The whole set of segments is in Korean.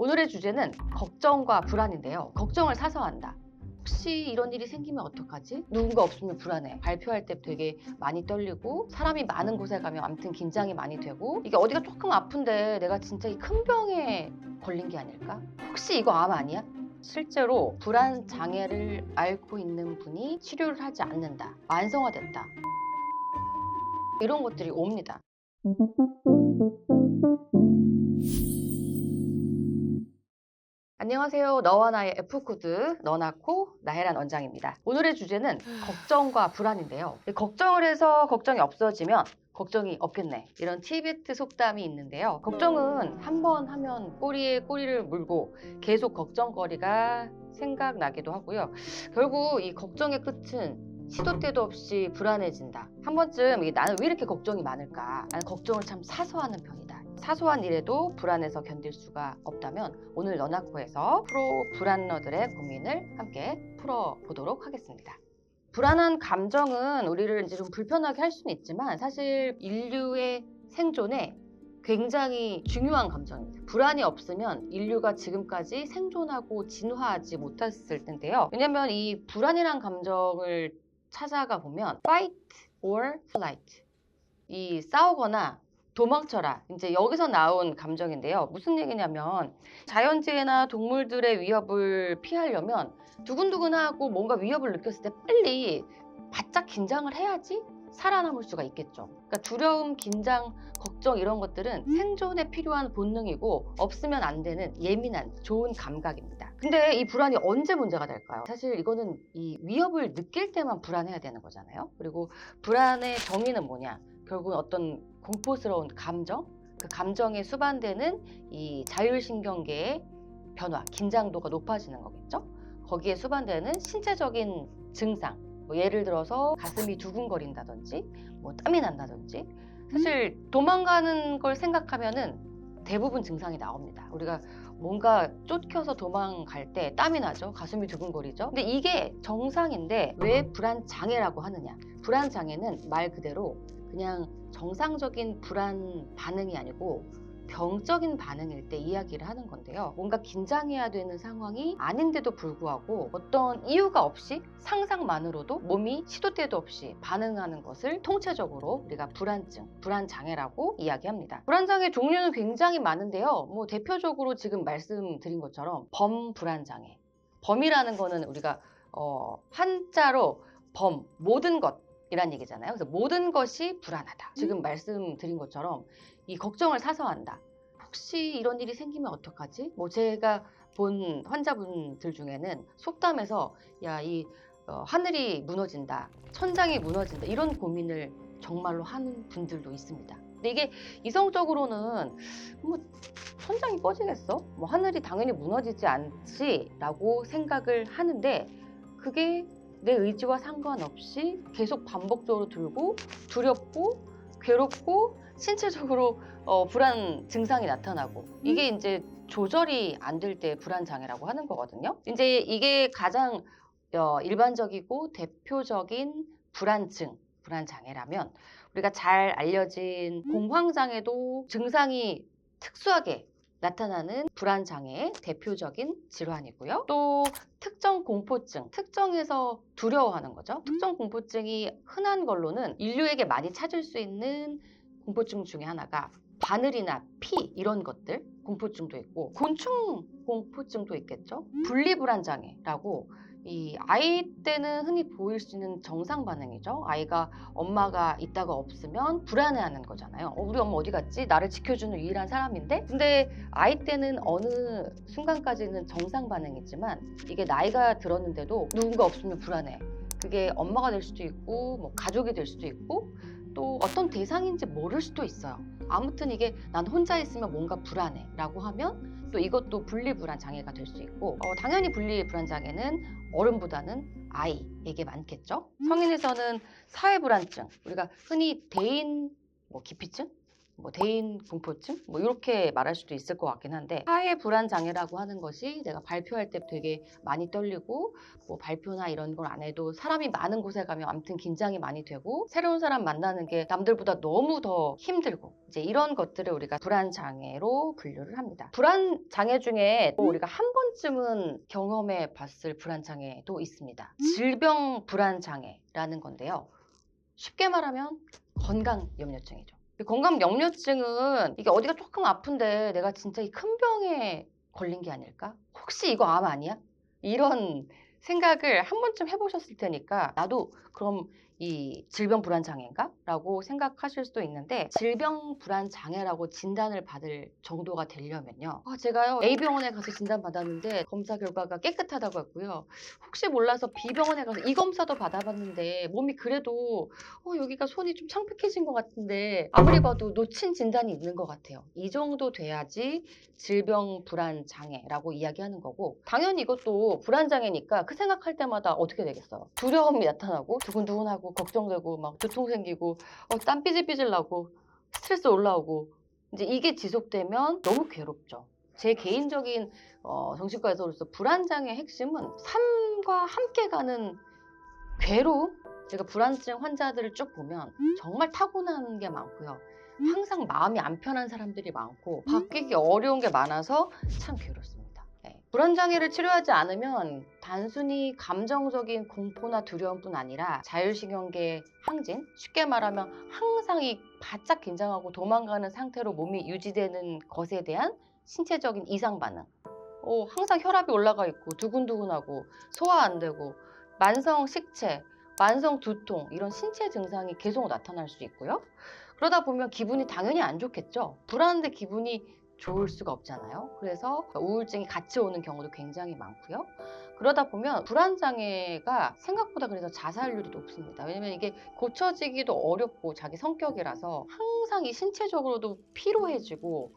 오늘의 주제는 걱정과 불안인데요. 걱정을 사서 한다. 혹시 이런 일이 생기면 어떡하지? 누군가 없으면 불안해. 발표할 때 되게 많이 떨리고 사람이 많은 곳에 가면 아무튼 긴장이 많이 되고 이게 어디가 조금 아픈데 내가 진짜 이 큰 병에 걸린 게 아닐까? 혹시 이거 암 아니야? 실제로 불안 장애를 앓고 있는 분이 치료를 하지 않는다. 만성화됐다. 이런 것들이 옵니다. 안녕하세요. 너와 나의 F코드 너나코 나혜란 원장입니다. 오늘의 주제는 걱정과 불안인데요. 걱정을 해서 걱정이 없어지면 걱정이 없겠네. 이런 티베트 속담이 있는데요. 걱정은 한 번 하면 꼬리에 꼬리를 물고 계속 걱정거리가 생각나기도 하고요. 결국 이 걱정의 끝은 시도 때도 없이 불안해진다. 한 번쯤 나는 왜 이렇게 걱정이 많을까? 나는 걱정을 참 사서 하는 편이다. 사소한 일에도 불안해서 견딜 수가 없다면 오늘 너나코에서 프로 불안러들의 고민을 함께 풀어보도록 하겠습니다. 불안한 감정은 우리를 이제 좀 불편하게 할 수는 있지만 사실 인류의 생존에 굉장히 중요한 감정입니다. 불안이 없으면 인류가 지금까지 생존하고 진화하지 못했을 텐데요. 왜냐면 이 불안이란 감정을 찾아가 보면 fight or flight, 이 싸우거나 도망쳐라, 이제 여기서 나온 감정인데요. 무슨 얘기냐면 자연재해나 동물들의 위협을 피하려면 두근두근하고 뭔가 위협을 느꼈을 때 빨리 바짝 긴장을 해야지 살아남을 수가 있겠죠. 그러니까 두려움, 긴장, 걱정 이런 것들은 생존에 필요한 본능이고 없으면 안 되는 예민한 좋은 감각입니다. 근데 이 불안이 언제 문제가 될까요? 사실 이거는 이 위협을 느낄 때만 불안해야 되는 거잖아요. 그리고 불안의 정의는 뭐냐? 결국은 어떤 공포스러운 감정, 그 감정에 수반되는 이 자율신경계의 변화, 긴장도가 높아지는 거겠죠. 거기에 수반되는 신체적인 증상, 뭐 예를 들어서 가슴이 두근거린다든지 뭐 땀이 난다든지, 사실 도망가는 걸 생각하면은 대부분 증상이 나옵니다. 우리가 뭔가 쫓겨서 도망갈 때 땀이 나죠. 가슴이 두근거리죠. 근데 이게 정상인데 왜 불안장애라고 하느냐? 불안장애는 말 그대로 그냥 정상적인 불안 반응이 아니고 병적인 반응일 때 이야기를 하는 건데요. 뭔가 긴장해야 되는 상황이 아닌데도 불구하고 어떤 이유가 없이 상상만으로도 몸이 시도 때도 없이 반응하는 것을 통체적으로 우리가 불안증, 불안장애라고 이야기합니다. 불안장애 종류는 굉장히 많은데요. 뭐 대표적으로 지금 말씀드린 것처럼 범불안장애. 범이라는 거는 우리가 한자로 범, 모든 것 이란 얘기잖아요. 그래서 모든 것이 불안하다. 지금 말씀드린 것처럼 이 걱정을 사서 한다. 혹시 이런 일이 생기면 어떡하지? 뭐 제가 본 환자분들 중에는 속담에서 이 하늘이 무너진다, 천장이 무너진다 이런 고민을 정말로 하는 분들도 있습니다. 근데 이게 이성적으로는 뭐 천장이 꺼지겠어? 뭐 하늘이 당연히 무너지지 않지라고 생각을 하는데 그게 내 의지와 상관없이 계속 반복적으로 들고 두렵고 괴롭고 신체적으로 불안 증상이 나타나고 이게 이제 조절이 안 될 때 불안 장애라고 하는 거거든요. 이제 이게 가장 일반적이고 대표적인 불안증, 불안 장애라면 우리가 잘 알려진 공황 장애도 증상이 특수하게 나타나는 불안 장애의 대표적인 질환이고요. 또 특정 공포증, 특정해서 두려워하는 거죠. 특정 공포증이 흔한 걸로는 인류에게 많이 찾을 수 있는 공포증 중에 하나가 바늘이나 피 이런 것들 공포증도 있고 곤충 공포증도 있겠죠. 분리불안장애라고 이 아이 때는 흔히 보일 수 있는 정상 반응이죠. 아이가 엄마가 있다가 없으면 불안해하는 거잖아요. 우리 엄마 어디 갔지? 나를 지켜주는 유일한 사람인데? 근데 아이 때는 어느 순간까지는 정상 반응이지만 이게 나이가 들었는데도 누군가 없으면 불안해. 그게 엄마가 될 수도 있고 뭐 가족이 될 수도 있고 또 어떤 대상인지 모를 수도 있어요. 아무튼 이게 난 혼자 있으면 뭔가 불안해 라고 하면 또 이것도 분리불안 장애가 될 수 있고 당연히 분리불안 장애는 어른보다는 아이에게 많겠죠. 성인에서는 사회불안증, 우리가 흔히 대인 기피증 뭐 대인 공포증 뭐 이렇게 말할 수도 있을 것 같긴 한데, 하해 불안 장애라고 하는 것이 내가 발표할 때 되게 많이 떨리고 뭐 발표나 이런 걸 안 해도 사람이 많은 곳에 가면 아무튼 긴장이 많이 되고 새로운 사람 만나는 게 남들보다 너무 더 힘들고, 이제 이런 것들을 우리가 불안 장애로 분류를 합니다. 불안 장애 중에 또 우리가 한 번쯤은 경험해 봤을 불안 장애도 있습니다. 질병 불안 장애라는 건데요. 쉽게 말하면 건강 염려증이죠. 건강 염려증은 이게 어디가 조금 아픈데 내가 진짜 이 큰 병에 걸린 게 아닐까? 혹시 이거 암 아니야? 이런 생각을 한 번쯤 해보셨을 테니까, 나도 그럼 이 질병 불안 장애인가? 라고 생각하실 수도 있는데, 질병 불안 장애라고 진단을 받을 정도가 되려면요, 제가요 A병원에 가서 진단 받았는데 검사 결과가 깨끗하다고 했고요, 혹시 몰라서 B병원에 가서 이 검사도 받아봤는데 몸이 그래도 여기가 손이 좀 창백해진 것 같은데 아무리 봐도 놓친 진단이 있는 것 같아요. 이 정도 돼야지 질병 불안 장애라고 이야기하는 거고, 당연히 이것도 불안 장애니까 그 생각할 때마다 어떻게 되겠어요? 두려움이 나타나고 두근두근하고 걱정되고 막 두통 생기고 땀 삐질삐질 나고 스트레스 올라오고, 이제 이게 지속되면 너무 괴롭죠. 제 개인적인 정신과에서로서 불안 장애의 핵심은 삶과 함께 가는 괴로움? 제가 불안증 환자들을 쭉 보면 정말 타고난 게 많고요. 항상 마음이 안 편한 사람들이 많고 바뀌기 어려운 게 많아서 참 괴롭습니다. 네. 불안장애를 치료하지 않으면 단순히 감정적인 공포나 두려움뿐 아니라 자율신경계 항진, 쉽게 말하면 항상 이 바짝 긴장하고 도망가는 상태로 몸이 유지되는 것에 대한 신체적인 이상 반응, 항상 혈압이 올라가 있고 두근두근하고 소화 안 되고 만성 식체, 만성 두통, 이런 신체 증상이 계속 나타날 수 있고요. 그러다 보면 기분이 당연히 안 좋겠죠. 불안한데 기분이 좋을 수가 없잖아요. 그래서 우울증이 같이 오는 경우도 굉장히 많고요. 그러다 보면 불안장애가 생각보다 그래서 자살률이 높습니다. 왜냐면 이게 고쳐지기도 어렵고 자기 성격이라서 항상 이 신체적으로도 피로해지고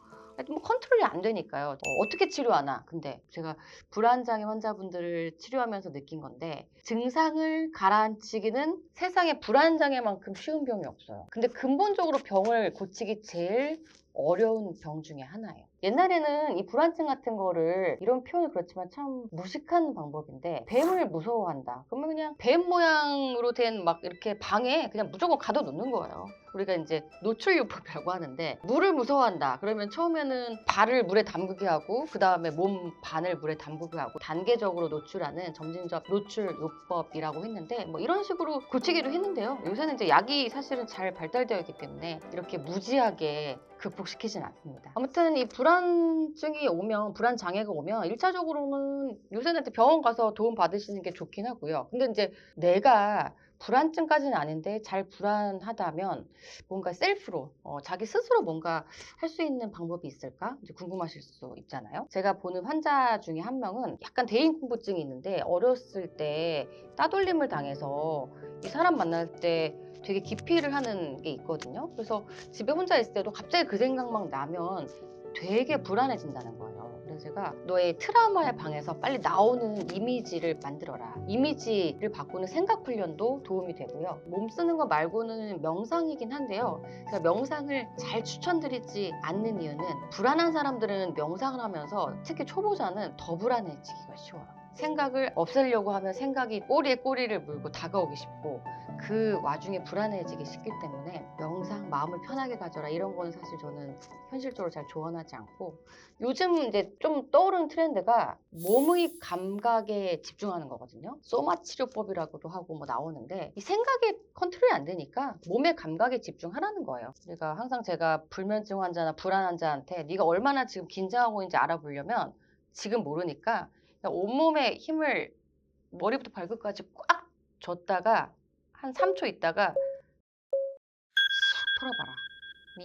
뭐 컨트롤이 안 되니까요. 어떻게 치료하나? 근데 제가 불안장애 환자분들을 치료하면서 느낀 건데, 증상을 가라앉히기는 세상에 불안장애만큼 쉬운 병이 없어요. 근데 근본적으로 병을 고치기 제일 어려운 병 중에 하나예요. 옛날에는 이 불안증 같은 거를, 이런 표현이 그렇지만 참 무식한 방법인데, 뱀을 무서워한다 그러면 그냥 뱀 모양으로 된 막 이렇게 방에 그냥 무조건 가둬놓는 거예요. 우리가 이제 노출요법이라고 하는데, 물을 무서워한다 그러면 처음에는 발을 물에 담그게 하고 그 다음에 몸 반을 물에 담그게 하고 단계적으로 노출하는 점진적 노출요법이라고 했는데, 뭐 이런 식으로 고치기도 했는데요. 요새는 이제 약이 사실은 잘 발달되어 있기 때문에 이렇게 무지하게 극복시키진 않습니다. 아무튼 이 불안증이 오면, 불안 장애가 오면 1차적으로는 요새는 병원 가서 도움 받으시는 게 좋긴 하고요. 근데 이제 내가 불안증까지는 아닌데 잘 불안하다면 뭔가 셀프로, 자기 스스로 뭔가 할 수 있는 방법이 있을까? 이제 궁금하실 수 있잖아요. 제가 보는 환자 중에 한 명은 약간 대인공포증이 있는데, 어렸을 때 따돌림을 당해서 이 사람 만날 때 되게 기피를 하는 게 있거든요. 그래서 집에 혼자 있을 때도 갑자기 그 생각 막 나면 되게 불안해진다는 거예요. 그래서 제가 너의 트라우마의 방에서 빨리 나오는 이미지를 만들어라. 이미지를 바꾸는 생각 훈련도 도움이 되고요. 몸 쓰는 거 말고는 명상이긴 한데요. 제가 명상을 잘 추천드리지 않는 이유는, 불안한 사람들은 명상을 하면서 특히 초보자는 더 불안해지기가 쉬워요. 생각을 없애려고 하면 생각이 꼬리에 꼬리를 물고 다가오기 쉽고, 그 와중에 불안해지기 쉽기 때문에 명상, 마음을 편하게 가져라, 이런 거는 사실 저는 현실적으로 잘 조언하지 않고, 요즘 이제 좀 떠오르는 트렌드가 몸의 감각에 집중하는 거거든요. 소마 치료법이라고도 하고 뭐 나오는데, 이 생각에 컨트롤이 안 되니까 몸의 감각에 집중하라는 거예요. 그러니까 항상 제가 불면증 환자나 불안 환자한테 네가 얼마나 지금 긴장하고 있는지 알아보려면, 지금 모르니까 그냥 온몸에 힘을 머리부터 발끝까지 꽉 줬다가 한 3초 있다가 풀어봐라.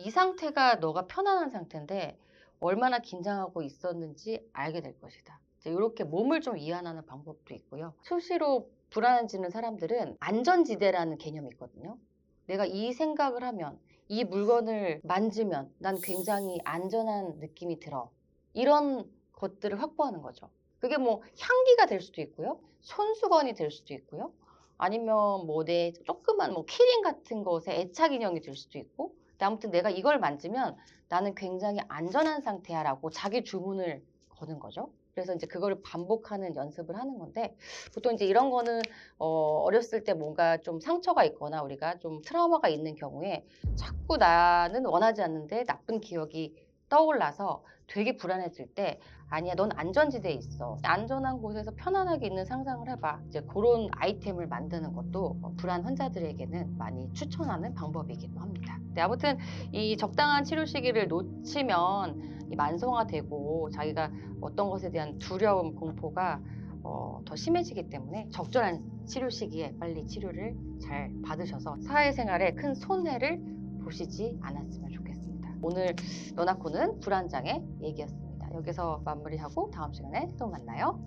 이 상태가 너가 편안한 상태인데 얼마나 긴장하고 있었는지 알게 될 것이다. 이렇게 몸을 좀 이완하는 방법도 있고요. 수시로 불안해지는 사람들은 안전지대라는 개념이 있거든요. 내가 이 생각을 하면, 이 물건을 만지면 난 굉장히 안전한 느낌이 들어. 이런 것들을 확보하는 거죠. 그게 뭐 향기가 될 수도 있고요. 손수건이 될 수도 있고요. 아니면 뭐 내 조그만 뭐 키링 같은 것에 애착 인형이 될 수도 있고, 아무튼 내가 이걸 만지면 나는 굉장히 안전한 상태야 라고 자기 주문을 거는 거죠. 그래서 이제 그거를 반복하는 연습을 하는 건데, 보통 이제 이런 거는 어렸을 때 뭔가 좀 상처가 있거나 우리가 좀 트라우마가 있는 경우에 자꾸 나는 원하지 않는데 나쁜 기억이 떠올라서 되게 불안해질 때, 아니야, 넌 안전지대에 있어, 안전한 곳에서 편안하게 있는 상상을 해봐, 이제 그런 아이템을 만드는 것도 불안 환자들에게는 많이 추천하는 방법이기도 합니다. 네, 아무튼 이 적당한 치료 시기를 놓치면 이 만성화되고 자기가 어떤 것에 대한 두려움, 공포가 더 심해지기 때문에 적절한 치료 시기에 빨리 치료를 잘 받으셔서 사회생활에 큰 손해를 보시지 않았으면 좋겠습니다. 오늘 너나코는 불안장애 얘기였습니다. 여기서 마무리하고 다음 시간에 또 만나요.